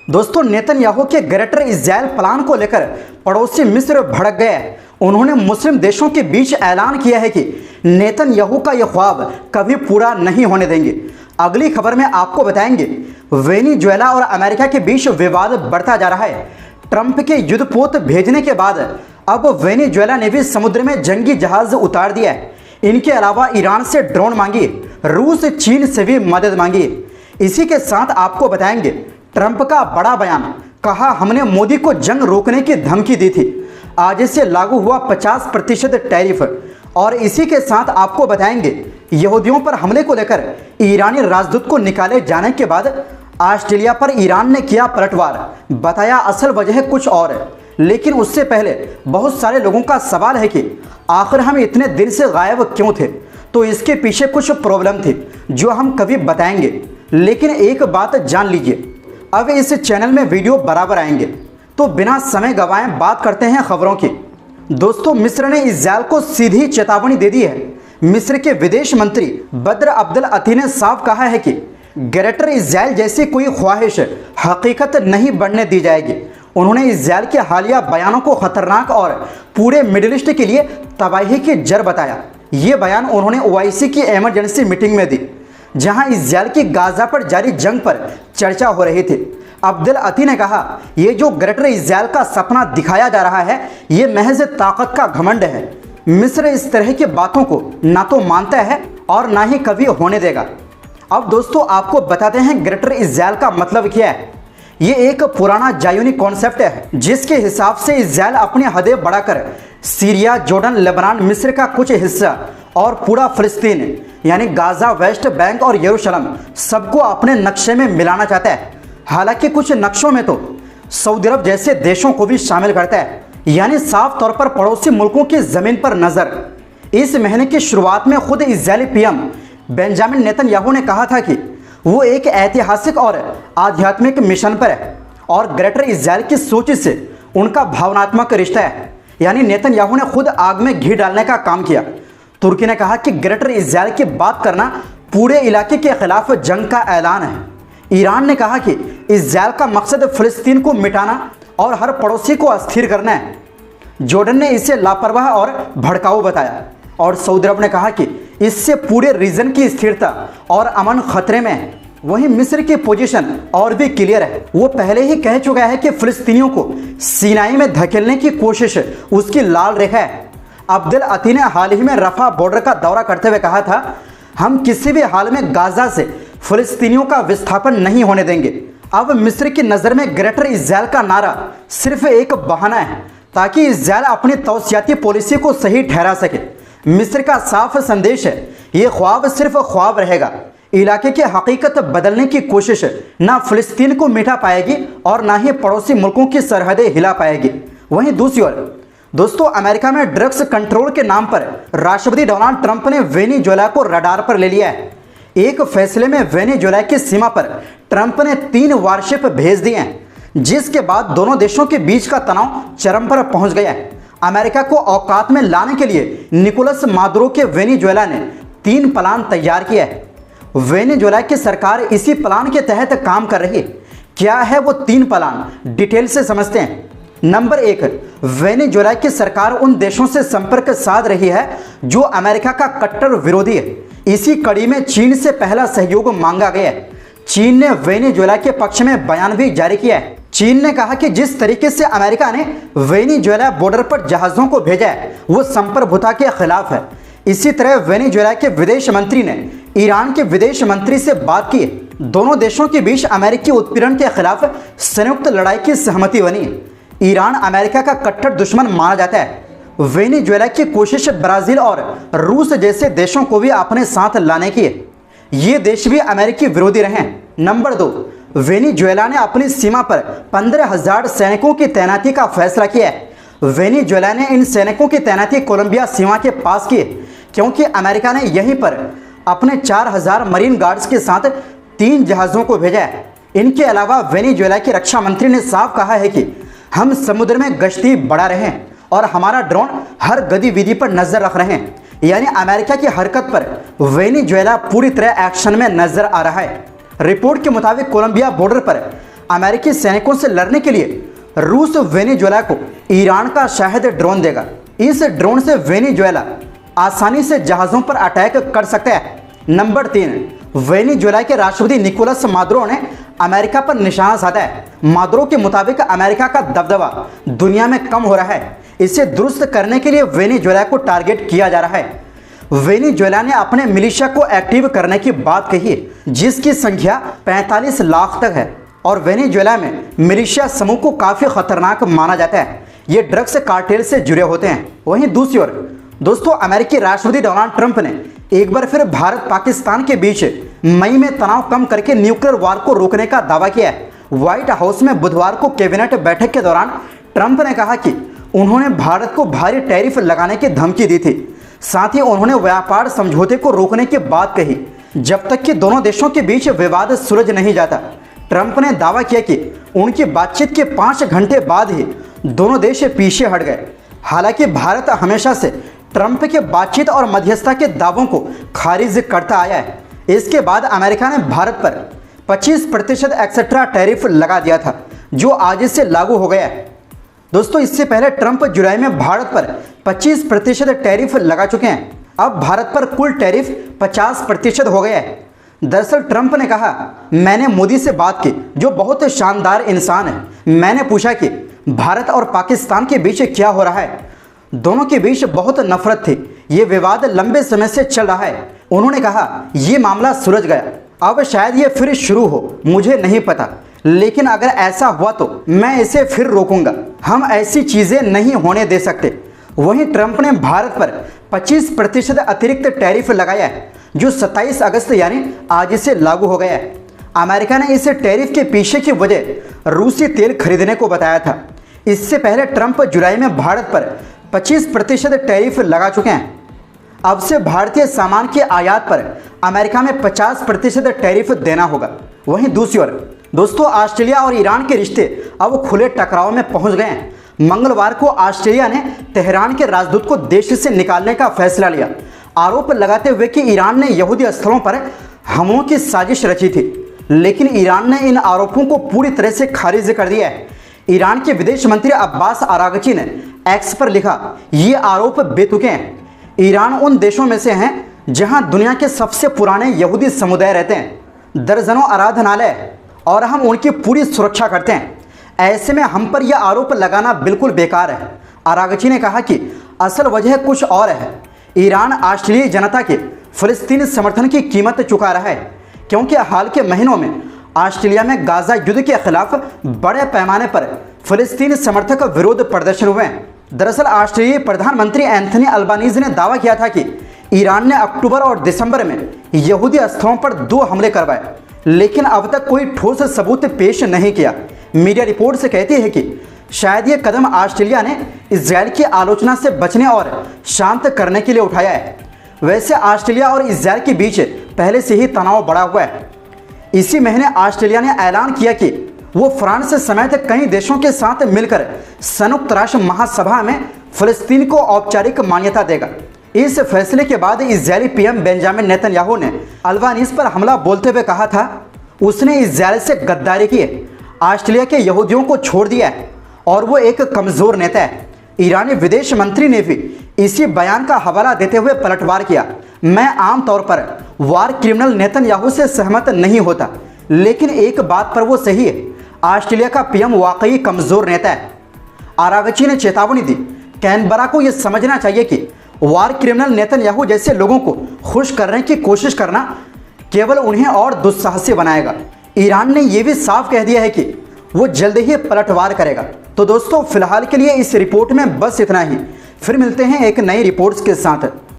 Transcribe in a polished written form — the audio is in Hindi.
दोस्तों, नेतन्याहू के ग्रेटर इजराइल प्लान को लेकर पड़ोसी मिस्र भड़क गया है। उन्होंने मुस्लिम देशों के बीच ऐलान किया है कि नेतन्याहू का यह ख्वाब कभी पूरा नहीं होने देंगे। अगली खबर में आपको बताएंगे, वेनेजुएला और अमेरिका के बीच विवाद बढ़ता जा रहा है। ट्रंप के युद्धपोत भेजने के बाद अब वेनेजुएला ने भी समुद्र में जंगी जहाज उतार दिया है। इनके अलावा ईरान से ड्रोन मांगी, रूस चीन से भी मदद मांगी। इसी के साथ आपको बताएंगे ट्रंप का बड़ा बयान, कहा हमने मोदी को जंग रोकने की धमकी दी थी, आज से लागू हुआ 50% टैरिफ। और इसी के साथ आपको बताएंगे यहूदियों पर हमले को लेकर ईरानी राजदूत को निकाले जाने के बाद ऑस्ट्रेलिया पर ईरान ने किया पलटवार। बताया असल वजह कुछ और है, लेकिन उससे पहले बहुत सारे लोगों का सवाल है कि आखिर हम इतने दिन से गायब क्यों थे। तो इसके पीछे कुछ प्रॉब्लम थी जो हम कभी बताएंगे, लेकिन एक बात जान लीजिए, अब इस चैनल में वीडियो बराबर आएंगे। तो बिना समय गवाए बात करते हैं खबरों की। दोस्तों, मिस्र ने इजराइल को सीधी चेतावनी दे दी है। मिस्र के विदेश मंत्री बद्र अब्दुल अती ने साफ कहा है कि ग्रेटर इजराइल जैसी कोई ख्वाहिश हकीकत नहीं बनने दी जाएगी। उन्होंने इजराइल के हालिया बयानों को खतरनाक और पूरे मिडिल ईस्ट के लिए तबाही की जड़ बताया। ये बयान उन्होंने ओआईसी की इमरजेंसी मीटिंग में दी, जहां इजराइल की गाजा पर जारी जंग पर चर्चा हो रही थी। अब्दुल अती ने कहा, ये जो ग्रेटर इजराइल का सपना दिखाया जा रहा है, ये महज ताकत का घमंड है। मिस्र इस तरह की बातों को ना तो मानता है और ना ही कभी होने देगा। अब दोस्तों, आपको बताते हैं ग्रेटर इजराइल का मतलब क्या है। ये एक पुराना जायूनी कॉन्सेप्ट है, जिसके हिसाब से इजराइल अपनी हदें बढ़ाकर सीरिया, जॉर्डन, लेबनान, मिस्र का कुछ हिस्सा और पूरा फिलिस्तीन यानी गाजा, वेस्ट बैंक और यरूशलेम सबको अपने नक्शे में मिलाना चाहता है। हालांकि कुछ नक्शों में तो सऊदी अरब जैसे देशों को भी शामिल करता है, यानी साफ तौर पर पड़ोसी मुल्कों की जमीन पर नजर। इस महीने की शुरुआत में खुद इजरायली पीएम बेंजामिन नेतन्याहू ने कहा था कि वो एक ऐतिहासिक और आध्यात्मिक मिशन पर है और ग्रेटर इजराइल की सोच से उनका भावनात्मक रिश्ता है। यानी नेतन्याहू ने खुद आग में घी डालने का काम किया। तुर्की ने कहा कि ग्रेटर इजराइल की बात करना पूरे इलाके के खिलाफ जंग का ऐलान है। ईरान ने कहा कि इजराइल का मकसद फिलिस्तीन को मिटाना और हर पड़ोसी को अस्थिर करना है। जॉर्डन ने इसे लापरवाह और भड़काऊ बताया और सऊदी अरब ने कहा कि इससे पूरे रीजन की स्थिरता और अमन खतरे में है। वहीं मिस्र की पोजीशन और भी क्लियर है। वो पहले ही कह चुका है कि फिलिस्तीनियों को सीनाई में धकेलने की कोशिश उसकी लाल रेखा है। अब्दुल अती ने हाल ही में रफा बॉर्डर का दौरा करते हुए कहा था, हम किसी भी हाल में गाजा से फिलिस्तीनियों का विस्थापन नहीं होने देंगे। अब मिस्र की नज़र में ग्रेटर इजराइल का नारा सिर्फ एक बहाना है ताकि इजराइल अपनी तौसियाती पॉलिसी को सही ठहरा सके। मिस्र का साफ संदेश है, ये ख्वाब सिर्फ ख्वाब रहेगा। इलाके की हकीकत बदलने की कोशिश ना फिलिस्तीन को मिटा पाएगी और ना ही पड़ोसी मुल्कों की सरहदें हिला पाएगी। वहीं दूसरी ओर दोस्तों, अमेरिका में ड्रग्स कंट्रोल के नाम पर राष्ट्रपति डोनाल्ड ट्रंप ने वेनेजुएला को रडार पर ले लिया है। एक फैसले में वेनेजुएला की सीमा पर ट्रंप ने 3 वारशिप भेज दिए हैं, जिसके बाद दोनों देशों के बीच का तनाव चरम पर पहुंच गया है। अमेरिका को औकात में लाने के लिए निकोलस मादुरो के वेनेजुएला ने 3 प्लान तैयार किया है। वेनेजुएला की सरकार इसी प्लान के तहत काम कर रही है। क्या है वो 3 प्लान, डिटेल से समझते हैं। नंबर 1, वेनेजुएला की सरकार उन देशों से संपर्क साध रही है जो अमेरिका का कट्टर विरोधी है। इसी कड़ी में चीन से पहला सहयोग मांगा गया है। चीन ने वेनेजुएला के पक्ष में बयान भी जारी किया है। चीन ने कहा कि जिस तरीके से अमेरिका ने वेनेजुएला बॉर्डर पर जहाज़ों को भेजा है वो संप्रभुता के खिलाफ है। इसी तरह वेनेजुएला के विदेश मंत्री ने ईरान के विदेश मंत्री से बात की। दोनों देशों के बीच अमेरिकी उत्पीड़न के खिलाफ संयुक्त लड़ाई की सहमति बनी। ईरान अमेरिका का कट्टर दुश्मन माना जाता है। वेनेजुएला की कोशिश ब्राज़ील और रूस जैसे देशों को भी अपने साथ लाने की है। ये देश भी अमेरिकी विरोधी रहे। नंबर 2, वेनेजुएला ने अपनी सीमा पर 15,000 सैनिकों की तैनाती का फैसला किया है। वेनेजुएला ने इन सैनिकों की तैनाती कोलंबिया सीमा के पास की है, क्योंकि अमेरिका ने यहीं पर अपने 4,000 मरीन गार्ड्स के साथ 3 जहाज़ों को भेजा है। इनके अलावा वेनेजुएला के रक्षा मंत्री ने साफ कहा है कि हम समुद्र में गश्ती बढ़ा रहे हैं और हमारा ड्रोन हर गतिविधि पर नजर रख रहे हैं। यानी अमेरिका की हरकत पर वेनेजुएला पूरी तरह एक्शन में नजर आ रहा है। रिपोर्ट के मुताबिक कोलंबिया बॉर्डर पर अमेरिकी सैनिकों से लड़ने के लिए रूस वेनेजुएला को ईरान का शायद ड्रोन देगा। इस ड्रोन से वेनेजुएला आसानी से जहाज़ों पर अटैक कर सकता है। नंबर 3, वेनेजुएला के राष्ट्रपति निकोलस मादुरो ने अमेरिका पर निशाना साधा है। मादुरो के मुताबिक अमेरिका का दबदबा दुनिया में कम हो रहा है। इसे दुरुस्त करने के लिए वेनेजुएला को टारगेट किया जा रहा है। वेनेजुएला ने अपने मिलिशिया को एक्टिव करने की बात कही है, जिसकी संख्या 45 लाख तक है और वेनेजुएला में मिलिशिया समूह को काफ़ी खतरनाक माना जाता है। ये ड्रग्स कार्टेल से जुड़े होते हैं। वहीं दूसरी ओर दोस्तों, अमेरिकी राष्ट्रपति डोनाल्ड ट्रंप ने एक बार फिर भारत पाकिस्तान के बीच मई में तनाव कम करके न्यूक्लियर वार को रोकने का दावा किया है। व्हाइट हाउस में बुधवार को कैबिनेट बैठक के दौरान ट्रंप ने कहा कि उन्होंने भारत को भारी टैरिफ लगाने की धमकी दी थी। साथ ही उन्होंने व्यापार समझौते को रोकने की बात कही जब तक कि दोनों देशों के बीच विवाद सुलझ नहीं जाता। ट्रंप ने दावा किया कि उनकी बातचीत के 5 घंटे बाद ही दोनों देश पीछे हट गए। हालांकि भारत हमेशा से ट्रंप के बातचीत और मध्यस्थता के दावों को खारिज करता आया है। इसके बाद अमेरिका ने भारत पर 25% एक्स्ट्रा टैरिफ लगा दिया था, जो आज से लागू हो गया है। दोस्तों, इससे पहले ट्रंप जुलाई में भारत पर 25% टैरिफ लगा चुके हैं। अब भारत पर कुल टैरिफ 50% हो गया है। दरअसल ट्रंप ने कहा, मैंने मोदी से बात की जो बहुत शानदार इंसान है। मैंने पूछा कि भारत और पाकिस्तान के बीच क्या हो रहा है। दोनों के बीच बहुत नफरत थी। ये विवाद लंबे समय से चल रहा है। उन्होंने कहा, ये मामला सुलझ गया, अब शायद ये फिर शुरू हो, मुझे नहीं पता, लेकिन अगर ऐसा हुआ तो मैं इसे फिर रोकूंगा। हम ऐसी चीज़ें नहीं होने दे सकते। वहीं ट्रंप ने भारत पर 25% अतिरिक्त टैरिफ लगाया है, जो 27 अगस्त यानी आज से लागू हो गया है। अमेरिका ने इस टैरिफ के पीछे की वजह रूसी तेल खरीदने को बताया था। इससे पहले ट्रंप जुलाई में भारत पर 25% टैरिफ लगा चुके हैं। अब से भारतीय सामान के आयात पर अमेरिका में 50% टैरिफ देना होगा। वहीं दूसरी ओर दोस्तों, ऑस्ट्रेलिया और ईरान के रिश्ते अब खुले टकराव में पहुंच गए हैं। मंगलवार को ऑस्ट्रेलिया ने तेहरान के राजदूत को देश से निकालने का फैसला लिया, आरोप लगाते हुए कि ईरान ने यहूदी स्थलों पर हमलों की साजिश रची थी। लेकिन ईरान ने इन आरोपों को पूरी तरह से खारिज कर दिया है। ईरान के विदेश मंत्री अब्बास अरागची ने एक्स पर लिखा, ये आरोप बेतुके हैं। ईरान उन देशों में से हैं जहां दुनिया के सबसे पुराने यहूदी समुदाय रहते हैं, दर्जनों आराधनालय, और हम उनकी पूरी सुरक्षा करते हैं। ऐसे में हम पर यह आरोप लगाना बिल्कुल बेकार है। अरागची ने कहा कि असल वजह कुछ और है। ईरान ऑस्ट्रेलियाई जनता के फ़लस्तीनी समर्थन की कीमत चुका रहा है, क्योंकि हाल के महीनों में ऑस्ट्रेलिया में गाजा युद्ध के खिलाफ बड़े पैमाने पर फ़लस्तीनी समर्थक विरोध प्रदर्शन हुए हैं। दरअसल ऑस्ट्रेलियाई प्रधानमंत्री एंथनी अल्बानीज़ ने दावा किया था कि ईरान ने अक्टूबर और दिसंबर में यहूदी स्थलों पर 2 हमले करवाए, लेकिन अब तक कोई ठोस सबूत पेश नहीं किया। मीडिया रिपोर्ट से कहती है कि शायद ये कदम ऑस्ट्रेलिया ने इजराइल की आलोचना से बचने और शांत करने के लिए उठाया है। वैसे ऑस्ट्रेलिया और इजराइल के बीच पहले से ही तनाव बढ़ा हुआ है। इसी महीने ऑस्ट्रेलिया ने ऐलान किया कि वो फ्रांस समेत कई देशों के साथ मिलकर संयुक्त राष्ट्र महासभा में फ़लस्तीन को औपचारिक मान्यता देगा। इस फैसले के बाद इजरायली पीएम बेंजामिन नेतन्याहू ने अल्बानीज़ पर हमला बोलते हुए कहा था, उसने इजराइल से गद्दारी की है, ऑस्ट्रेलिया के यहूदियों को छोड़ दिया है और वो एक कमज़ोर नेता है। ईरानी विदेश मंत्री ने भी इसी बयान का हवाला देते हुए पलटवार किया, मैं आमतौर पर वार क्रिमिनल नेतन्याहू से सहमत नहीं होता, लेकिन एक बात पर वो सही है, ऑस्ट्रेलिया का पीएम वाकई कमज़ोर नेता है। आरागची ने चेतावनी दी, कैनबरा को यह समझना चाहिए कि वार क्रिमिनल नेतन्याहू जैसे लोगों को खुश करने की कोशिश करना केवल उन्हें और दुस्साहसी बनाएगा। ईरान ने यह भी साफ कह दिया है कि वो जल्द ही पलटवार करेगा। तो दोस्तों, फिलहाल के लिए इस रिपोर्ट में बस इतना ही। फिर मिलते हैं एक नई रिपोर्ट्स के साथ।